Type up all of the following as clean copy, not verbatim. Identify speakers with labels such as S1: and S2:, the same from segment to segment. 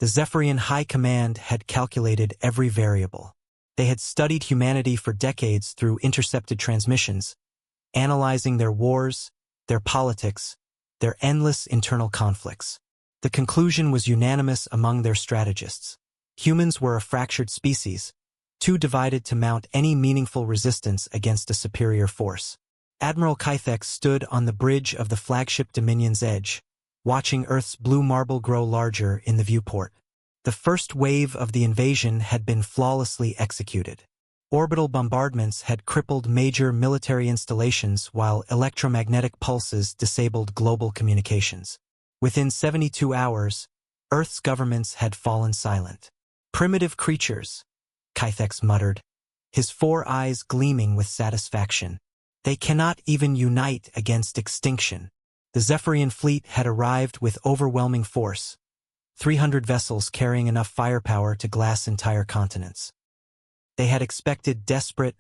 S1: The Zephyrian High Command had calculated every variable. They had studied humanity for decades through intercepted transmissions, analyzing their wars, their politics, their endless internal conflicts. The conclusion was unanimous among their strategists. Humans were a fractured species, too divided to mount any meaningful resistance against a superior force. Admiral Kythex stood on the bridge of the flagship Dominion's edge, watching Earth's blue marble grow larger in the viewport. The first wave of the invasion had been flawlessly executed. Orbital bombardments had crippled major military installations while electromagnetic pulses disabled global communications. Within 72 hours, Earth's governments had fallen silent. "Primitive creatures," Kythex muttered, his 4 eyes gleaming with satisfaction. "They cannot even unite against extinction." The Zephyrian fleet had arrived with overwhelming force, 300 vessels carrying enough firepower to glass entire continents. They had expected desperate,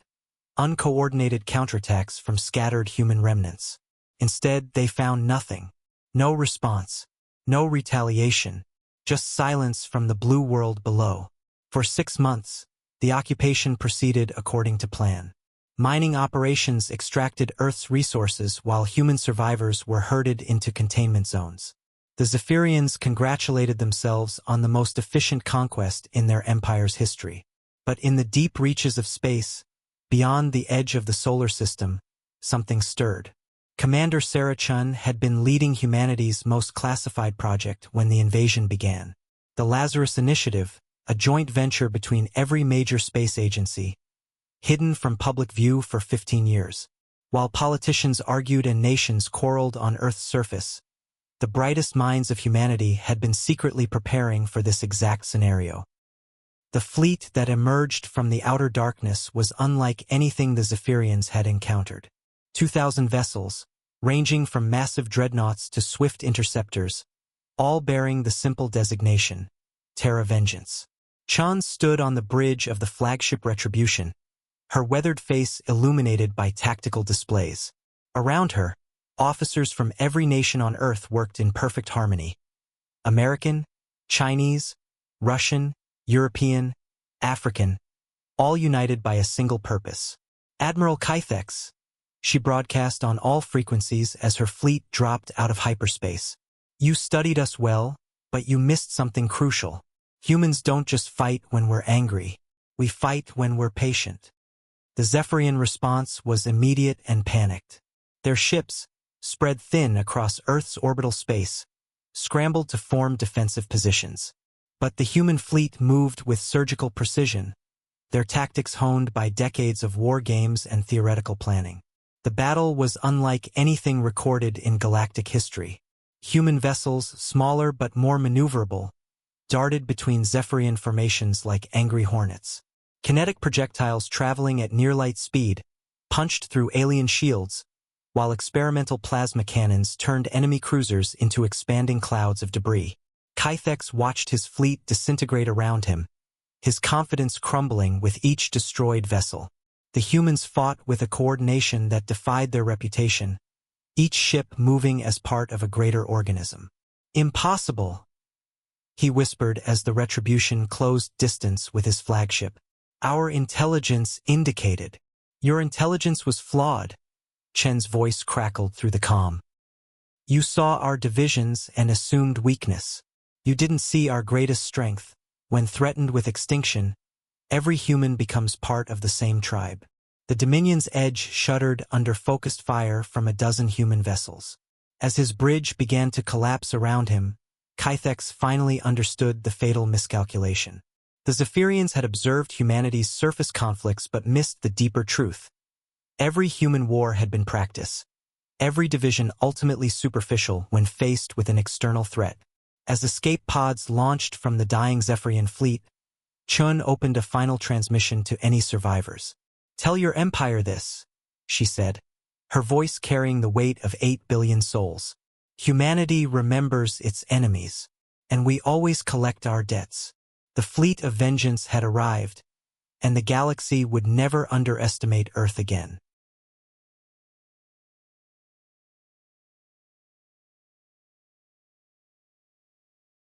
S1: uncoordinated counterattacks from scattered human remnants. Instead, they found nothing. No response, no retaliation, just silence from the blue world below. For 6 months, the occupation proceeded according to plan. Mining operations extracted Earth's resources while human survivors were herded into containment zones. The Zephyrians congratulated themselves on the most efficient conquest in their empire's history. But in the deep reaches of space, beyond the edge of the solar system, something stirred. Commander Sarah Chun had been leading humanity's most classified project when the invasion began. The Lazarus Initiative, a joint venture between every major space agency, hidden from public view for 15 years. While politicians argued and nations quarreled on Earth's surface, the brightest minds of humanity had been secretly preparing for this exact scenario. The fleet that emerged from the outer darkness was unlike anything the Zephyrians had encountered. 2,000 vessels, ranging from massive dreadnoughts to swift interceptors, all bearing the simple designation, Terra Vengeance. Chun stood on the bridge of the flagship Retribution, her weathered face illuminated by tactical displays. Around her, officers from every nation on Earth worked in perfect harmony. American, Chinese, Russian, European, African, all united by a single purpose. "Admiral Kythex," she broadcast on all frequencies as her fleet dropped out of hyperspace. "You studied us well, but you missed something crucial. Humans don't just fight when we're angry. We fight when we're patient." The Zephyrian response was immediate and panicked. Their ships, spread thin across Earth's orbital space, scrambled to form defensive positions. But the human fleet moved with surgical precision, their tactics honed by decades of war games and theoretical planning. The battle was unlike anything recorded in galactic history. Human vessels, smaller but more maneuverable, darted between Zephyrian formations like angry hornets. Kinetic projectiles traveling at near-light speed punched through alien shields, while experimental plasma cannons turned enemy cruisers into expanding clouds of debris. Kythex watched his fleet disintegrate around him, his confidence crumbling with each destroyed vessel. The humans fought with a coordination that defied their reputation, each ship moving as part of a greater organism. "Impossible," he whispered as the Retribution closed distance with his flagship. "Our intelligence indicated." "Your intelligence was flawed," Chen's voice crackled through the calm. "You saw our divisions and assumed weakness. You didn't see our greatest strength. When threatened with extinction, every human becomes part of the same tribe." The Dominion's edge shuddered under focused fire from a dozen human vessels. As his bridge began to collapse around him, Kythex finally understood the fatal miscalculation. The Zephyrians had observed humanity's surface conflicts but missed the deeper truth. Every human war had been practice, every division ultimately superficial when faced with an external threat. As escape pods launched from the dying Zephyrian fleet, Chun opened a final transmission to any survivors. "Tell your empire this," she said, her voice carrying the weight of 8 billion souls. "Humanity remembers its enemies, and we always collect our debts." The fleet of vengeance had arrived, and the galaxy would never underestimate Earth again.